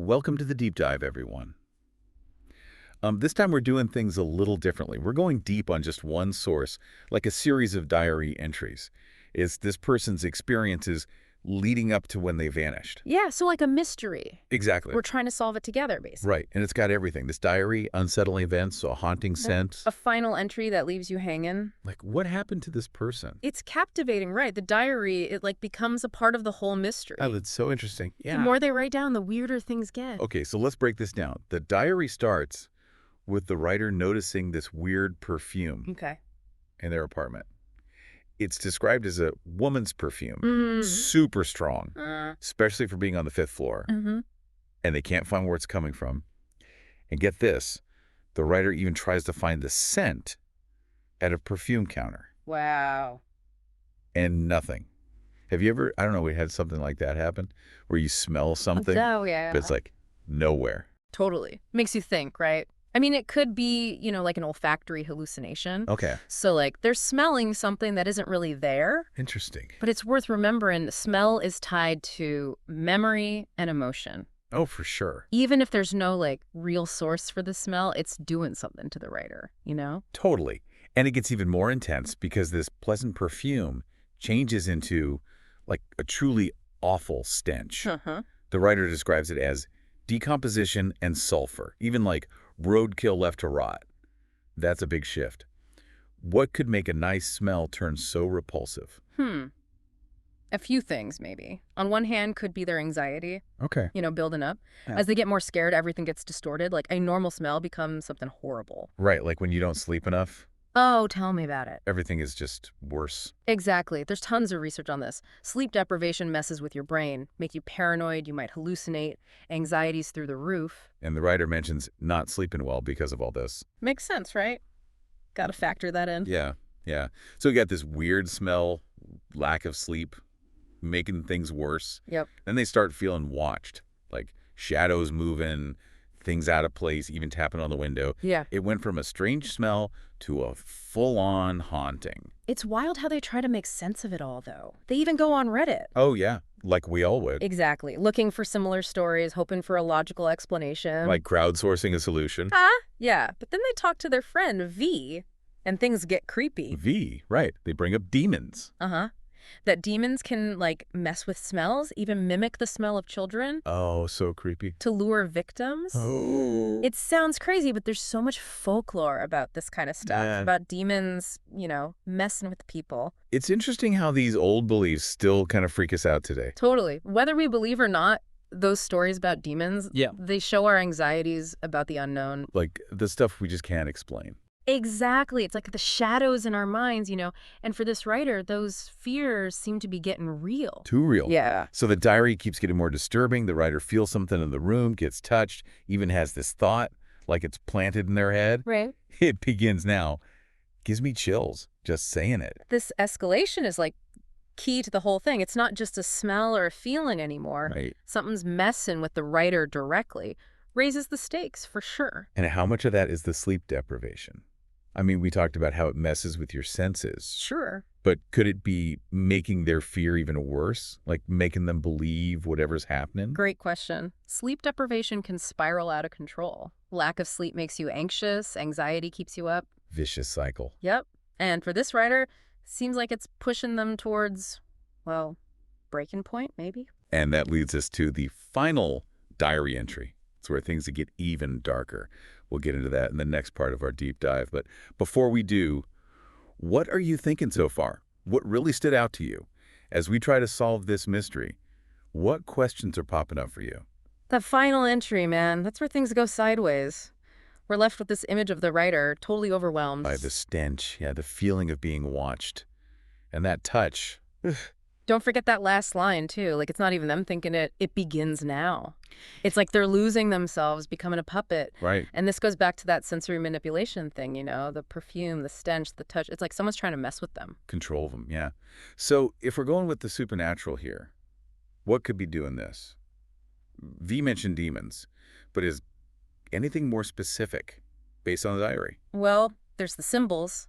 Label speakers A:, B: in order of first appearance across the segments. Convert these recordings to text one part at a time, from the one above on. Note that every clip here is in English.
A: Welcome to the deep dive, everyone. This time we're doing things a little differently. We're going deep on just one source, like a series of diary entries. It's this person's experiences leading up to when they vanished.
B: Yeah, so like a mystery.
A: Exactly.
B: We're trying to solve it together, basically.
A: Right, and it's got everything. This diary, unsettling events, a haunting scent.
B: A final entry that leaves you hanging.
A: Like, what happened to this person?
B: It's captivating, right? The diary, it like becomes a part of the whole mystery.
A: Oh, that's so interesting. Yeah.
B: The more they write down, the weirder things get.
A: Okay, so let's break this down. The diary starts with the writer noticing this weird perfume
B: Okay.
A: in their apartment. It's described as a woman's perfume, super strong, especially for being on the 5th floor, and they can't find where it's coming from. And get this, the writer even tries to find the scent at a perfume counter,
B: Wow.
A: and nothing. Have you ever, I don't know, we had something like that happen, where you smell something,
B: Oh, yeah.
A: but it's like nowhere.
B: Totally. Makes you think, right? I mean, it could be, like an olfactory hallucination.
A: Okay.
B: So, like, they're smelling something that isn't really there.
A: Interesting.
B: But it's worth remembering the smell is tied to memory and emotion.
A: Oh, for sure.
B: Even if there's no, like, real source for the smell, it's doing something to the writer,
A: Totally. And it gets even more intense because this pleasant perfume changes into, like, a truly awful stench. The writer describes it as decomposition and sulfur, even like roadkill left to rot. That's a big shift. What could make a nice smell turn so repulsive?
B: A few things, maybe. On one hand, could be their anxiety,
A: Okay.
B: building up.
A: Yeah.
B: As they get more scared, everything gets distorted. Like, a normal smell becomes something horrible.
A: Right, like when you don't sleep enough,
B: Oh, tell me about it.
A: everything is just worse.
B: Exactly. There's tons of research on this. Sleep deprivation messes with your brain, make you paranoid, you might hallucinate, anxiety's through the roof.
A: And the writer mentions not sleeping well because of all this.
B: Makes sense, right? Got to factor that in.
A: Yeah. So you got this weird smell, lack of sleep, making things worse.
B: Yep.
A: Then they start feeling watched, like shadows moving, things out of place, even tapping on the window.
B: Yeah.
A: It went from a strange smell to a full-on haunting.
B: It's wild how they try to make sense of it all, though. They even go on Reddit.
A: Oh, yeah, like we all would.
B: Exactly. Looking for similar stories, hoping for a logical explanation.
A: Like crowdsourcing a solution.
B: Yeah. But then they talk to their friend, V, and things get creepy.
A: V, right. They bring up demons.
B: That demons can, like, mess with smells, even mimic the smell of children
A: Oh, so creepy.
B: to lure victims.
A: Oh.
B: It sounds crazy, but there's so much folklore about this kind of stuff,
A: Yeah.
B: about demons, messing with people.
A: It's interesting how these old beliefs still kind of freak us out today.
B: Totally. Whether we believe or not, those stories about demons, they show our anxieties about the unknown.
A: Like the stuff we just can't explain.
B: Exactly. It's like the shadows in our minds, And for this writer, those fears seem to be getting real.
A: Too real.
B: Yeah.
A: So the diary keeps getting more disturbing. The writer feels something in the room, gets touched, even has this thought, like it's planted in their head.
B: Right.
A: It begins now. Gives me chills just saying it.
B: This escalation is like key to the whole thing. It's not just a smell or a feeling anymore.
A: Right.
B: Something's messing with the writer directly. Raises the stakes, for sure.
A: And how much of that is the sleep deprivation? I mean, we talked about how it messes with your senses.
B: Sure.
A: But could it be making their fear even worse? Like making them believe whatever's happening?
B: Great question. Sleep deprivation can spiral out of control. Lack of sleep makes you anxious. Anxiety keeps you up.
A: Vicious cycle.
B: Yep. And for this writer, seems like it's pushing them towards, well, breaking point, maybe?
A: And that leads us to the final diary entry. It's where things get even darker. We'll get into that in the next part of our deep dive. But before we do, what are you thinking so far? What really stood out to you? As we try to solve this mystery, what questions are popping up for you?
B: The final entry, man. That's where things go sideways. We're left with this image of the writer, totally overwhelmed.
A: By the stench, the feeling of being watched. And that touch.
B: Don't forget that last line, too. Like, it's not even them thinking it. It begins now. It's like they're losing themselves, becoming a puppet.
A: Right.
B: And this goes back to that sensory manipulation thing, the perfume, the stench, the touch. It's like someone's trying to mess with them.
A: Control them, yeah. So if we're going with the supernatural here, what could be doing this? V mentioned demons, but is anything more specific based on the diary?
B: Well, there's the symbols.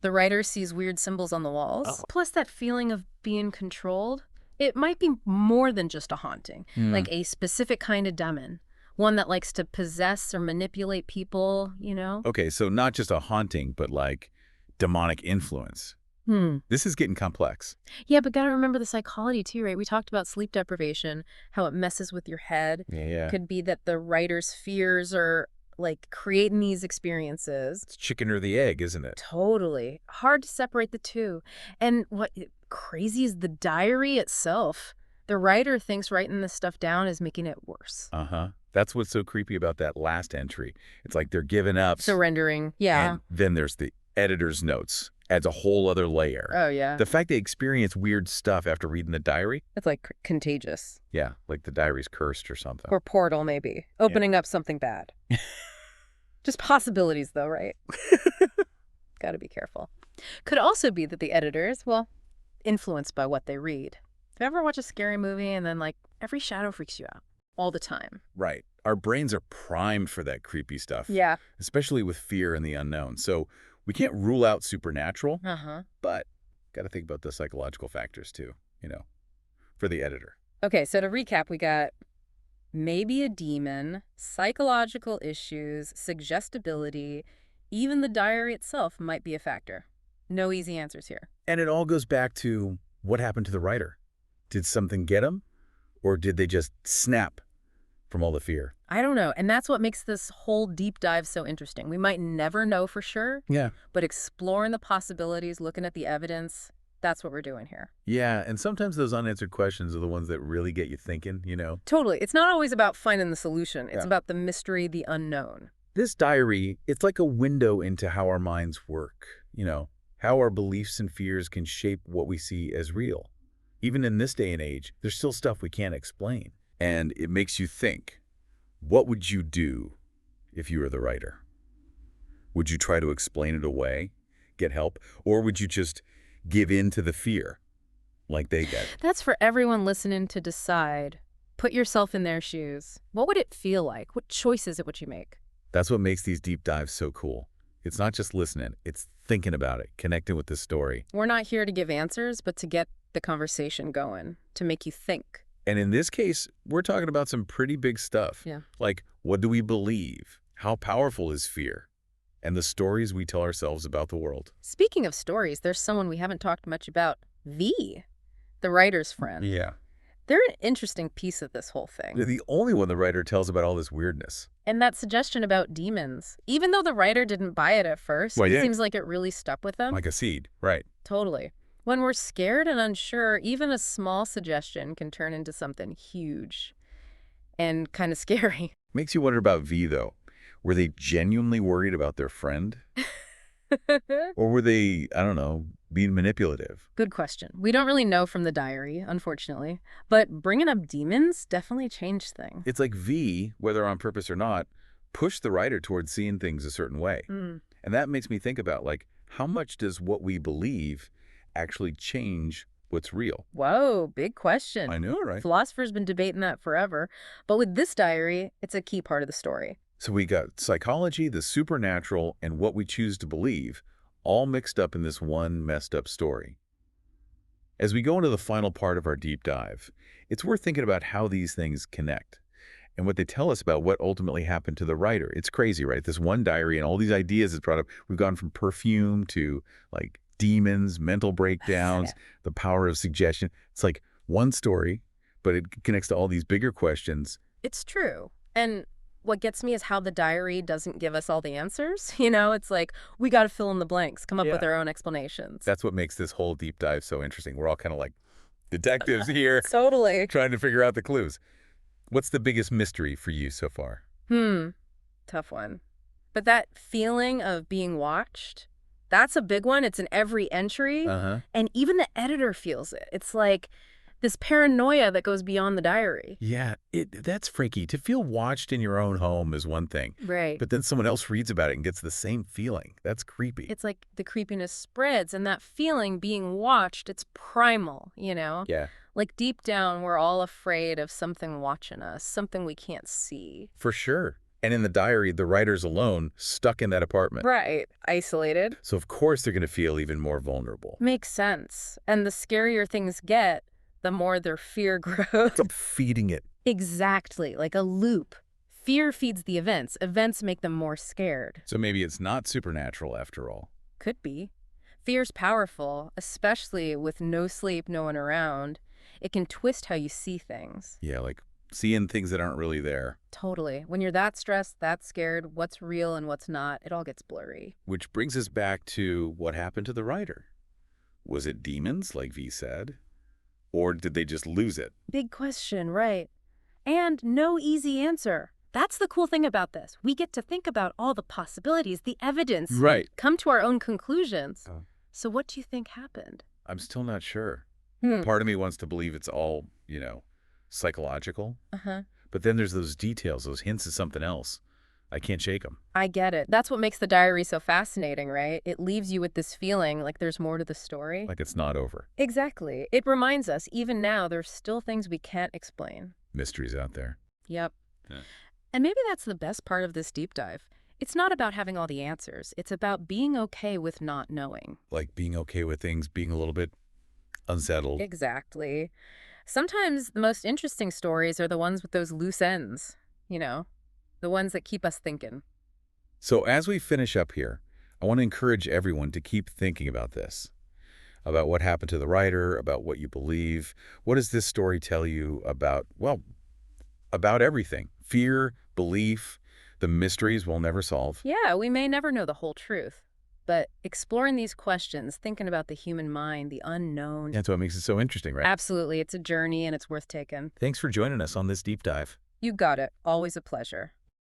B: The writer sees weird symbols on the walls.
A: Oh.
B: Plus that feeling of being controlled. It might be more than just a haunting, like a specific kind of demon. One that likes to possess or manipulate people, you know?
A: Okay, so not just a haunting, but like demonic influence.
B: Hmm.
A: This is getting complex.
B: Yeah, but gotta remember the psychology too, right? We talked about sleep deprivation, how it messes with your head.
A: Yeah.
B: Could be that the writer's fears are like creating these experiences.
A: It's chicken or the egg, isn't it?
B: Totally. Hard to separate the two. And crazy is the diary itself. The writer thinks writing this stuff down is making it worse.
A: Uh-huh. That's what's so creepy about that last entry. It's like they're giving up.
B: Surrendering. Yeah.
A: And then there's the editor's notes. Adds a whole other layer.
B: Oh, yeah.
A: The fact they experience weird stuff after reading the diary.
B: It's like contagious.
A: Yeah, like the diary's cursed or something.
B: Or portal, maybe. Opening up something bad. Just possibilities, though, right? Gotta be careful. Could also be that the editors, well, influenced by what they read. If you ever watch a scary movie and then, like, every shadow freaks you out all the time.
A: Right. Our brains are primed for that creepy stuff.
B: Yeah.
A: Especially with fear and the unknown. So we can't rule out supernatural, but got to think about the psychological factors too, for the editor.
B: Okay, so to recap, we got maybe a demon, psychological issues, suggestibility, even the diary itself might be a factor. No easy answers here.
A: And it all goes back to what happened to the writer. Did something get them, or did they just snap from all the fear?
B: I don't know, and that's what makes this whole deep dive so interesting. We might never know for sure, but exploring the possibilities, looking at the evidence, that's what we're doing here.
A: Yeah, and sometimes those unanswered questions are the ones that really get you thinking,
B: Totally. It's not always about finding the solution. It's about the mystery, the unknown.
A: This diary, it's like a window into how our minds work, how our beliefs and fears can shape what we see as real. Even in this day and age, there's still stuff we can't explain. And it makes you think, what would you do if you were the writer? Would you try to explain it away, get help, or would you just give in to the fear like they get?
B: That's for everyone listening to decide. Put yourself in their shoes. What would it feel like? What choices would you make?
A: That's what makes these deep dives so cool. It's not just listening, it's thinking about it, connecting with the story.
B: We're not here to give answers, but to get the conversation going, to make you think.
A: And in this case, we're talking about some pretty big stuff.
B: Yeah.
A: Like, what do we believe? How powerful is fear? And the stories we tell ourselves about the world.
B: Speaking of stories, there's someone we haven't talked much about, V, the writer's friend.
A: Yeah.
B: They're an interesting piece of this whole thing.
A: They're the only one the writer tells about all this weirdness.
B: And that suggestion about demons, even though the writer didn't buy it at first, it seems like it really stuck with them.
A: Like a seed, right.
B: Totally. When we're scared and unsure, even a small suggestion can turn into something huge and kind of scary.
A: Makes you wonder about V, though. Were they genuinely worried about their friend? Or were they, I don't know, being manipulative?
B: Good question. We don't really know from the diary, unfortunately. But bringing up demons definitely changed things.
A: It's like V, whether on purpose or not, pushed the writer towards seeing things a certain way. And that makes me think about, like, how much does what we believe actually change what's real?
B: Whoa, big question.
A: I know, right?
B: Philosophers been debating that forever. But with this diary, it's a key part of the story.
A: So we got psychology, the supernatural, and what we choose to believe, all mixed up in this one messed up story. As we go into the final part of our deep dive, it's worth thinking about how these things connect and what they tell us about what ultimately happened to the writer. It's crazy, right? This one diary and all these ideas it's brought up. We've gone from perfume to, like, demons, mental breakdowns, the power of suggestion. It's like one story, but it connects to all these bigger questions.
B: It's true. And what gets me is how the diary doesn't give us all the answers. It's like, we got to fill in the blanks, come up with our own explanations.
A: That's what makes this whole deep dive so interesting. We're all kind of like detectives here.
B: Totally.
A: Trying to figure out the clues. What's the biggest mystery for you so far?
B: Tough one. But that feeling of being watched, that's a big one. It's in every entry. And even the editor feels it. It's like this paranoia that goes beyond the diary.
A: Yeah, that's freaky. To feel watched in your own home is one thing.
B: Right.
A: But then someone else reads about it and gets the same feeling. That's creepy.
B: It's like the creepiness spreads, and that feeling being watched, it's primal,
A: Yeah.
B: Like deep down, we're all afraid of something watching us, something we can't see.
A: For sure. And in the diary, the writer's alone, stuck in that apartment.
B: Right. Isolated.
A: So of course they're going to feel even more vulnerable.
B: Makes sense. And the scarier things get, the more their fear grows.
A: It's feeding it.
B: Exactly. Like a loop. Fear feeds the events. Events make them more scared.
A: So maybe it's not supernatural after all.
B: Could be. Fear's powerful, especially with no sleep, no one around. It can twist how you see things.
A: Yeah, like seeing things that aren't really there.
B: Totally. When you're that stressed, that scared, what's real and what's not, it all gets blurry.
A: Which brings us back to what happened to the writer. Was it demons, like V said? Or did they just lose it?
B: Big question, right? And no easy answer. That's the cool thing about this. We get to think about all the possibilities, the evidence.
A: Right.
B: Come to our own conclusions. So what do you think happened?
A: I'm still not sure. Part of me wants to believe it's all, psychological. But then there's those details, those hints of something else. I can't shake them.
B: I get it. That's what makes the diary so fascinating, right? It leaves you with this feeling like there's more to the story.
A: Like it's not over.
B: Exactly. It reminds us, even now, there's still things we can't explain.
A: Mysteries out there.
B: Yep.
A: Yeah.
B: And maybe that's the best part of this deep dive. It's not about having all the answers. It's about being okay with not knowing.
A: Like being okay with things being a little bit unsettled.
B: Exactly. Sometimes the most interesting stories are the ones with those loose ends, the ones that keep us thinking.
A: So as we finish up here, I want to encourage everyone to keep thinking about this, about what happened to the writer, about what you believe. What does this story tell you about, about everything? Fear, belief, the mysteries we'll never solve.
B: Yeah, we may never know the whole truth, but exploring these questions, thinking about the human mind, the unknown.
A: That's what makes it so interesting, right?
B: Absolutely. It's a journey and it's worth taking.
A: Thanks for joining us on this deep dive.
B: You got it. Always a pleasure.